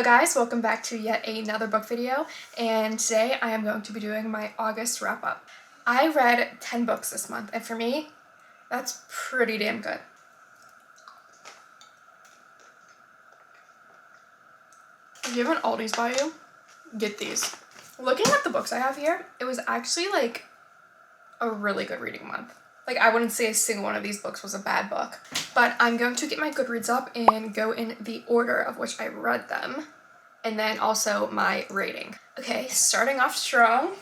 Hello guys, welcome back to yet another book video, and today I am going to be doing my August wrap up. I read 10 books this month, and for me, that's pretty damn good. If you have an Aldi's by you, get these. Looking at the books I have here, it was actually like a really good reading month. Like, I wouldn't say a single one of these books was a bad book. But I'm going to get my Goodreads up and go in the order of which I read them. And then also my rating. Okay, starting off strong.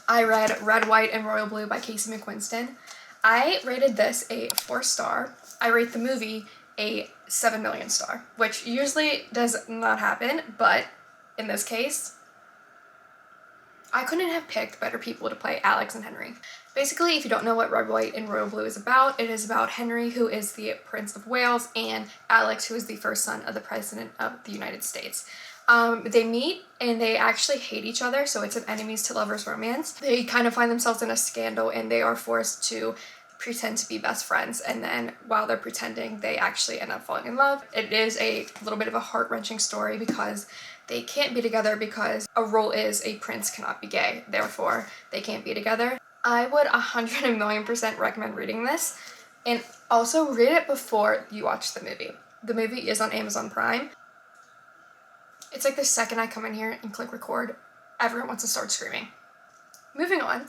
I read Red, White, and Royal Blue by Casey McQuiston. I rated this a 4-star. I rate the movie a 7 million star, which usually does not happen, but in this case, I couldn't have picked better people to play Alex and Henry. Basically, if you don't know what Red, White, and Royal Blue is about, it is about Henry, who is the Prince of Wales, and Alex, who is the first son of the President of the United States. They meet and they actually hate each other, so it's an enemies to lovers romance. They kind of find themselves in a scandal and they are forced to pretend to be best friends, and then while they're pretending, they actually end up falling in love. It is a little bit of a heart-wrenching story because they can't be together because a rule is a prince cannot be gay, therefore they can't be together. I would 100,000,000% recommend reading this, and also read it before you watch the movie. The movie is on Amazon Prime. It's like the second I come in here and click record, everyone wants to start screaming. Moving on,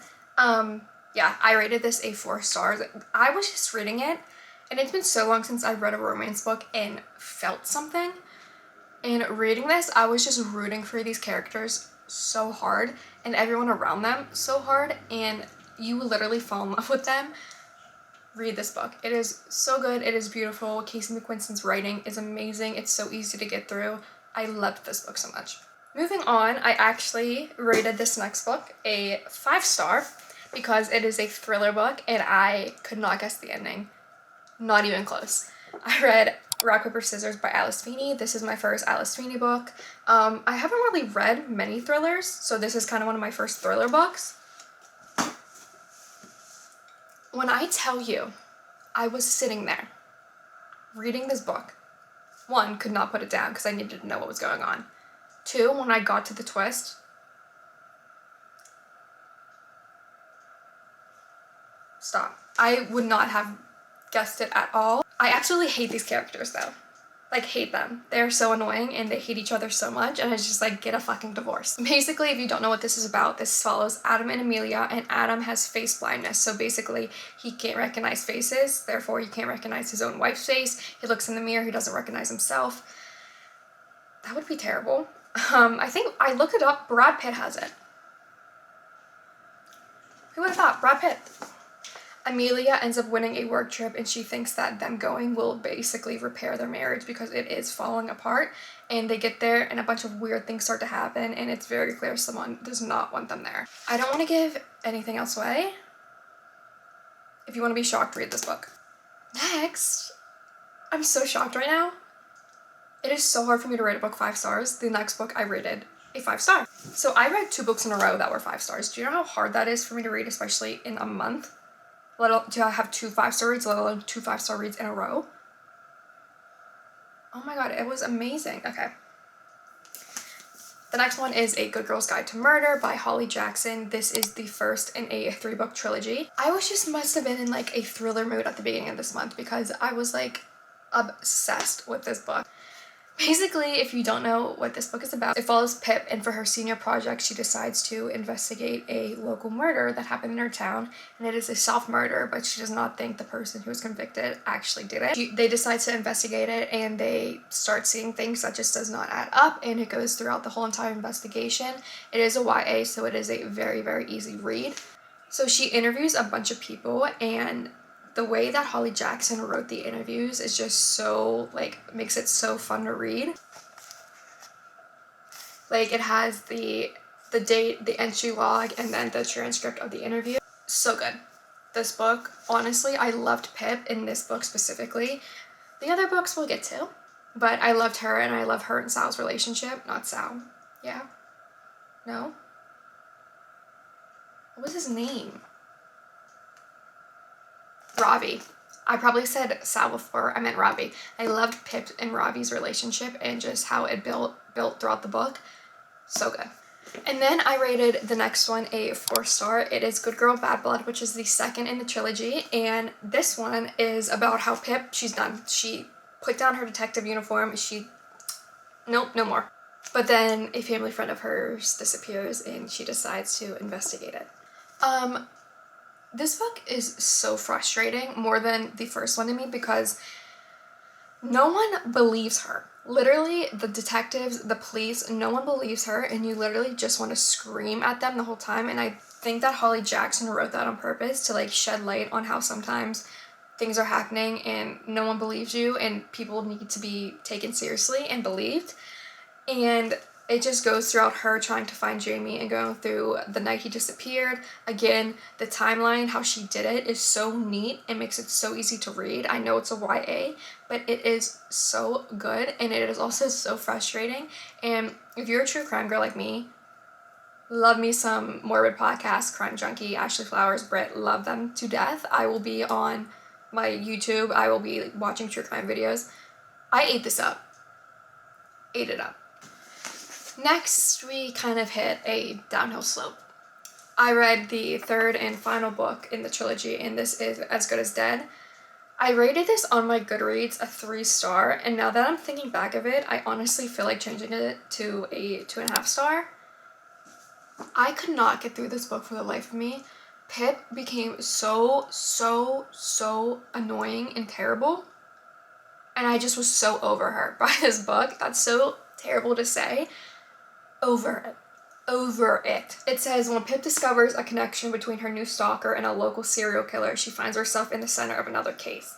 yeah, I rated this a 4 stars. I was just reading it, and it's been so long since I've read a romance book and felt something. And reading this, I was just rooting for these characters so hard, and everyone around them so hard, and you literally fall in love with them. Read this book. It is so good. It is beautiful. Casey McQuiston's writing is amazing. It's so easy to get through. I loved this book so much. Moving on, I actually rated this next book a 5-star because it is a thriller book and I could not guess the ending. Not even close. I read Rock, Paper, Scissors by Alice Feeney. This is my first Alice Feeney book. I haven't really read many thrillers, so this is kind of one of my first thriller books. When I tell you, I was sitting there reading this book. 1, could not put it down because I needed to know what was going on. 2, when I got to the twist, stop. I would not have guessed it at all. I absolutely hate these characters though. Like, hate them. They're so annoying and they hate each other so much, and it's just like, get a fucking divorce. Basically, if you don't know what this is about, this follows Adam and Amelia, and Adam has face blindness, so basically he can't recognize faces, therefore he can't recognize his own wife's face. He looks in the mirror, he doesn't recognize himself. That would be terrible. I think I looked it up, Brad Pitt has it. Who would have thought? Brad Pitt. Amelia ends up winning a work trip, and she thinks that them going will basically repair their marriage because it is falling apart, and they get there and a bunch of weird things start to happen, and it's very clear someone does not want them there. I don't want to give anything else away. If you want to be shocked, read this book. Next, I'm so shocked right now. It is so hard for me to rate a book 5 stars. The next book I rated a 5-star. So I read 2 books in a row that were 5 stars. Do you know how hard that is for me to read, especially in a month? Do I have 2 5-star reads, let alone 2 5-star reads in a row? Oh my god, it was amazing. Okay. The next one is A Good Girl's Guide to Murder by Holly Jackson. This is the first in a 3-book trilogy. I must have been in like a thriller mood at the beginning of this month because I was like obsessed with this book. Basically, if you don't know what this book is about, it follows Pip, and for her senior project, she decides to investigate a local murder that happened in her town, and it is a self-murder, but she does not think the person who was convicted actually did it. They decide to investigate it, and they start seeing things that just does not add up, and it goes throughout the whole entire investigation. It is a YA, so it is a very, very easy read. So she interviews a bunch of people, and the way that Holly Jackson wrote the interviews is just so, like, makes it so fun to read. Like, it has the date, the entry log, and then the transcript of the interview. So good. This book, honestly, I loved Pip in this book specifically. The other books we'll get to, but I loved her, and I love her and Sal's relationship. Not Sal. Yeah? No? What was his name? Ravi. I probably said Sal before, I meant Ravi. I loved Pip and Ravi's relationship and just how it built throughout the book. So good. And then I rated the next one a 4-star. It is Good Girl Bad Blood, which is the second in the trilogy. And this one is about how Pip, she's done. She put down her detective uniform. Nope, no more. But then a family friend of hers disappears and she decides to investigate it. This book is so frustrating, more than the first one to me, because no one believes her. Literally, the detectives, the police, no one believes her, and you literally just want to scream at them the whole time. And I think that Holly Jackson wrote that on purpose to like shed light on how sometimes things are happening and no one believes you and people need to be taken seriously and believed. And it just goes throughout her trying to find Jamie and going through the night he disappeared. Again, the timeline, how she did it is so neat. It makes it so easy to read. I know it's a YA, but it is so good and it is also so frustrating. And if you're a true crime girl like me, love me some morbid podcasts, Crime Junkie, Ashley Flowers, Britt, love them to death. I will be on my YouTube. I will be watching true crime videos. I ate this up. Ate it up. Next, we kind of hit a downhill slope. I read the third and final book in the trilogy, and this is As Good as Dead. I rated this on my Goodreads a 3-star, and now that I'm thinking back of it, I honestly feel like changing it to a 2.5-star. I could not get through this book for the life of me. Pip became so annoying and terrible, and I just was so over her by this book. That's so terrible to say. Over it. It says, when Pip discovers a connection between her new stalker and a local serial killer, she finds herself in the center of another case.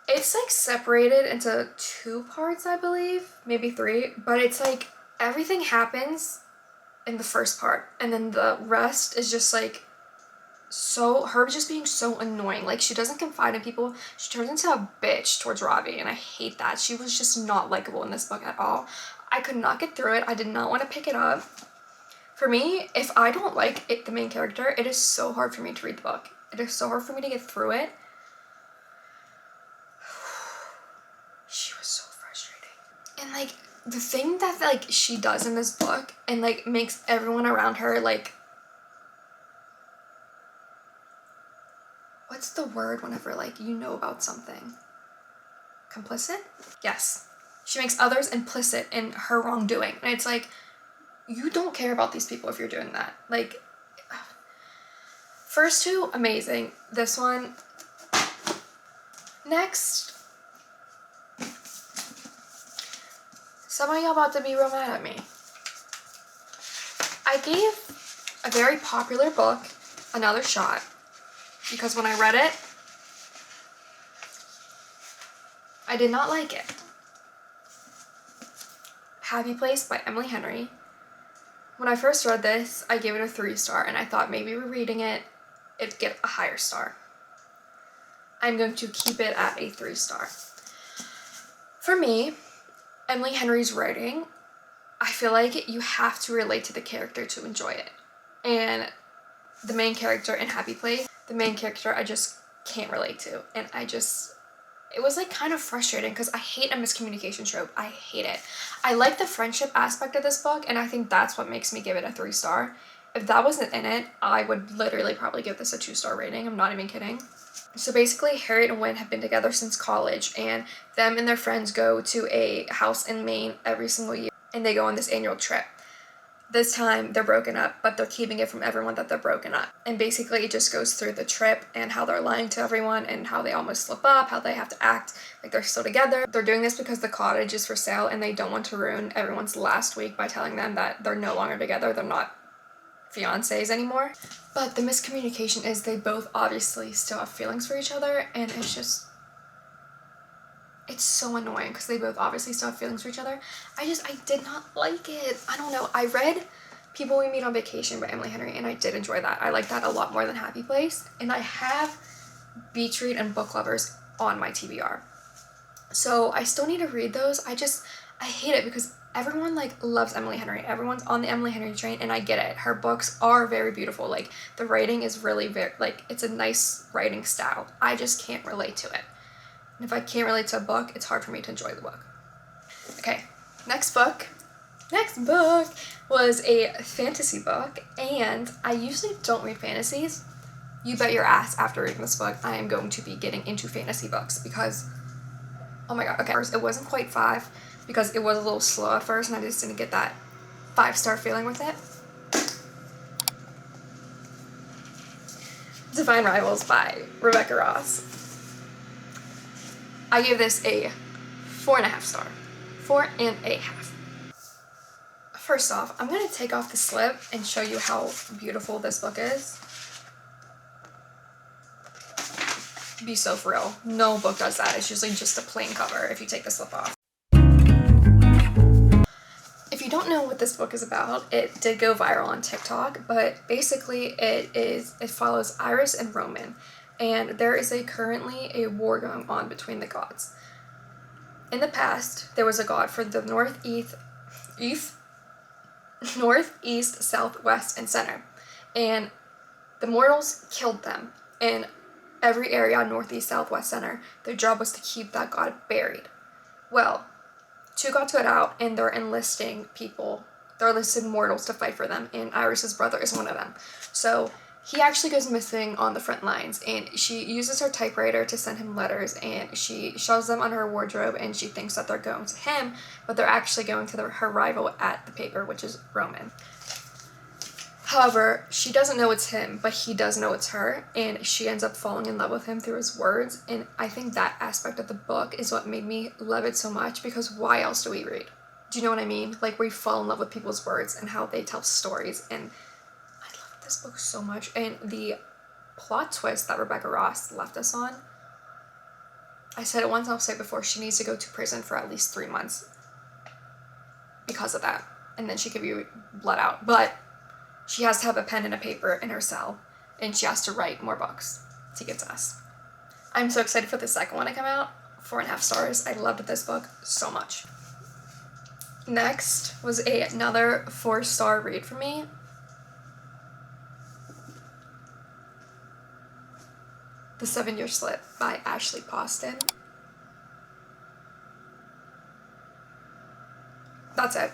It's like separated into 2 parts, I believe, maybe 3, but it's like everything happens in the first part and then the rest is just like her just being so annoying. Like, she doesn't confide in people. She turns into a bitch towards Ravi, and I hate that. She was just not likable in this book at all. I could not get through it. I did not want to pick it up. For me, if I don't like it, the main character, it is so hard for me to read the book. It is so hard for me to get through it. She was so frustrating. And like, the thing that like she does in this book and like makes everyone around her like, what's the word whenever, like, you know about something? Complicit? Yes. She makes others implicit in her wrongdoing. And it's like, you don't care about these people if you're doing that. Like, first 2, amazing. This one, next. Some of y'all about to be real mad at me. I gave a very popular book another shot. Because when I read it, I did not like it. Happy Place by Emily Henry. When I first read this, I gave it a 3-star, and I thought maybe rereading it, it'd get a higher star. I'm going to keep it at a 3-star. For me, Emily Henry's writing, I feel like you have to relate to the character to enjoy it. And the main character in Happy Place, the main character I just can't relate to. And it was like kind of frustrating because I hate a miscommunication trope. I hate it. I like the friendship aspect of this book, and I think that's what makes me give it a 3-star. If that wasn't in it, I would literally probably give this a 2-star rating. I'm not even kidding. So basically, Harriet and Wynne have been together since college, and them and their friends go to a house in Maine every single year, and they go on this annual trip. This time, they're broken up, but they're keeping it from everyone that they're broken up. And basically, it just goes through the trip and how they're lying to everyone and how they almost slip up, how they have to act like they're still together. They're doing this because the cottage is for sale and they don't want to ruin everyone's last week by telling them that they're no longer together. They're not fiancés anymore. But the miscommunication is they both obviously still have feelings for each other, and it's so annoying because they both obviously still have feelings for each other. I did not like it. I don't know. I read People We Meet on Vacation by Emily Henry, and I did enjoy that. I like that a lot more than Happy Place. And I have Beach Read and Book Lovers on my TBR. So I still need to read those. I hate it because everyone like loves Emily Henry. Everyone's on the Emily Henry train, and I get it. Her books are very beautiful. Like the writing is really very like it's a nice writing style. I just can't relate to it. And if I can't relate to a book, it's hard for me to enjoy the book. Okay, next book was a fantasy book, and I usually don't read fantasies. You bet your ass after reading this book, I am going to be getting into fantasy books because, oh my god, okay, first, it wasn't quite 5 because it was a little slow at first and I just didn't get that 5-star feeling with it. Divine Rivals by Rebecca Ross. I gave this a 4.5 star. 4.5. First off, I'm going to take off the slip and show you how beautiful this book is. Be so for real. No book does that. It's usually just a plain cover if you take the slip off. If you don't know what this book is about, it did go viral on TikTok, but basically it follows Iris and Roman, and there is currently a war going on between the gods. In the past, there was a god for the northeast, southwest, and center, and the mortals killed them. In every area, northeast, southwest, center, their job was to keep that god buried. Well, 2 gods got out, and they're enlisting people. They're enlisting mortals to fight for them, and Iris's brother is one of them. So he actually goes missing on the front lines, and she uses her typewriter to send him letters, and she shoves them under her wardrobe, and she thinks that they're going to him, but they're actually going to her rival at the paper, which is Roman. However, she doesn't know it's him, but he does know it's her, and she ends up falling in love with him through his words, and I think that aspect of the book is what made me love it so much, because why else do we read? Do you know what I mean? Like, we fall in love with people's words and how they tell stories, and I love this book so much, and the plot twist that Rebecca Ross left us on, I said it once, I'll say it before, she needs to go to prison for at least 3 months because of that, and then she could be let out, but she has to have a pen and a paper in her cell, and she has to write more books to give to us. I'm so excited for the second one to come out. 4.5 stars. I loved this book so much. Next was another 4-star read for me. The 7-Year Slip by Ashley Poston. That's it.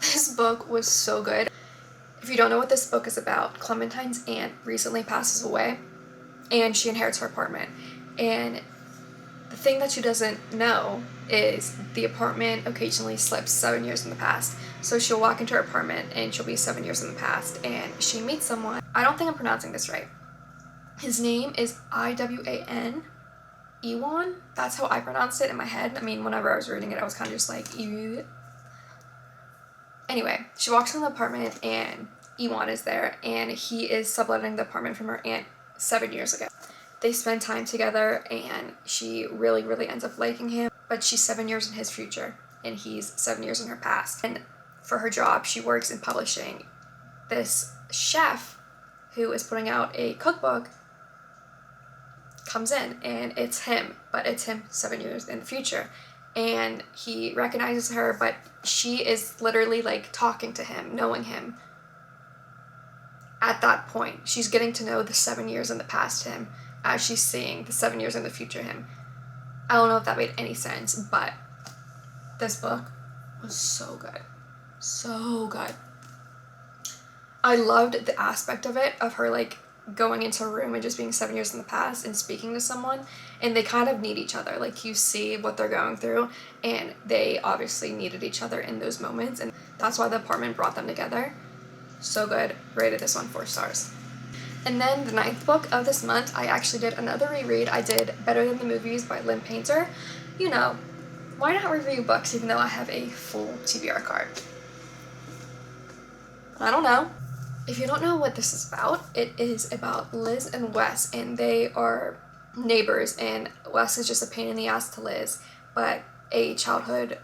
This book was so good. If you don't know what this book is about, Clementine's aunt recently passes away and she inherits her apartment. And the thing that she doesn't know is the apartment occasionally slips 7 years in the past. So she'll walk into her apartment and she'll be 7 years in the past, and she meets someone. I don't think I'm pronouncing this right. His name is Iwan. Ewan? That's how I pronounced it in my head. I mean, whenever I was reading it, I was kind of just like, ew. Anyway, she walks in the apartment and Ewan is there, and he is subletting the apartment from her aunt 7 years ago. They spend time together, and she really, really ends up liking him, but she's 7 years in his future, and he's 7 years in her past. And for her job, she works in publishing. This chef who is putting out a cookbook comes in, and it's him, but it's him 7 years in the future. And he recognizes her, but she is literally like talking to him, knowing him. At that point, she's getting to know the 7 years in the past him as she's seeing the 7 years in the future him. I don't know if that made any sense, but this book was so good. So good. I loved the aspect of it, of her like going into a room and just being 7 years in the past and speaking to someone, and they kind of need each other. Like, you see what they're going through, and they obviously needed each other in those moments, and that's why the apartment brought them together. So good. Rated this one 4 stars. And then the 9th book of this month, I actually did another reread. I did Better Than the Movies by Lynn Painter. You know, why not review books even though I have a full TBR card? I don't know. If you don't know what this is about, it is about Liz and Wes, and they are neighbors, and Wes is just a pain in the ass to Liz, but a childhood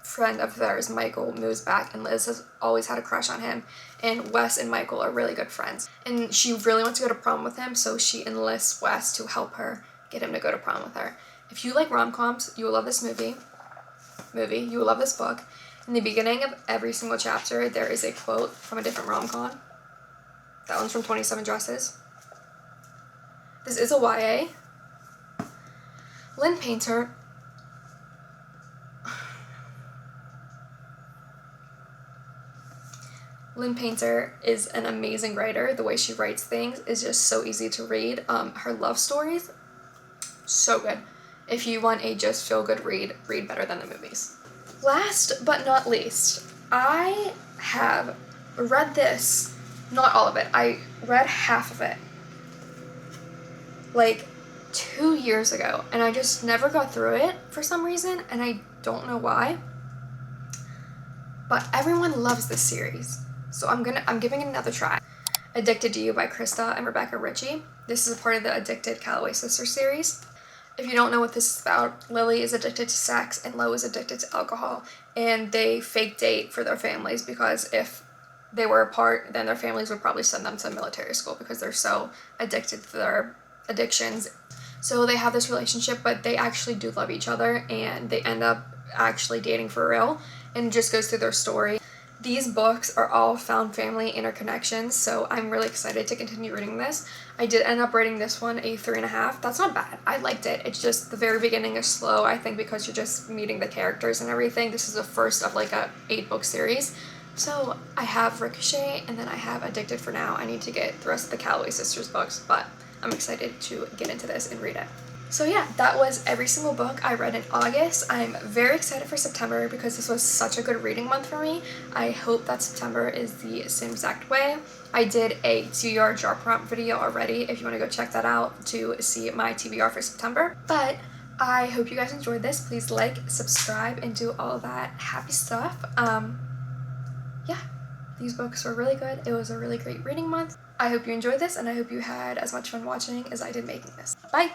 friend of theirs, Michael, moves back, and Liz has always had a crush on him, and Wes and Michael are really good friends, and she really wants to go to prom with him, so she enlists Wes to help her get him to go to prom with her. If you like rom-coms, you will love this movie. movie. You will love this book. In the beginning of every single chapter, there is a quote from a different rom-com. That one's from 27 Dresses. This is a YA. Lynn Painter. Lynn Painter is an amazing writer. The way she writes things is just so easy to read. Her love stories, so good. If you want a just feel-good read, read better than the movies. Last but not least, I have read this, not all of it, I read half of it, like 2 years ago, and I just never got through it for some reason, and I don't know why, but everyone loves this series, so I'm giving it another try. Addicted to You by Krista and Rebecca Ritchie. This is a part of the Addicted Calloway Sisters series. If you don't know what this is about, Lily is addicted to sex and Lo is addicted to alcohol, and they fake date for their families because if they were apart, then their families would probably send them to military school because they're so addicted to their addictions. So they have this relationship, but they actually do love each other, and they end up actually dating for real, and it just goes through their story. These books are all found family interconnections, so I'm really excited to continue reading this. I did end up rating this one a 3.5. That's not bad. I liked it. It's just the very beginning is slow, I think, because you're just meeting the characters and everything. This is the first of like a 8-book series. So I have Ricochet, and then I have Addicted for now. I need to get the rest of the Calloway Sisters books, but I'm excited to get into this and read it. So yeah, that was every single book I read in August. I'm very excited for September because this was such a good reading month for me. I hope that September is the same exact way. I did a TBR jar prompt video already if you want to go check that out to see my TBR for September. But I hope you guys enjoyed this. Please like, subscribe, and do all that happy stuff. Yeah, these books were really good. It was a really great reading month. I hope you enjoyed this, and I hope you had as much fun watching as I did making this. Bye!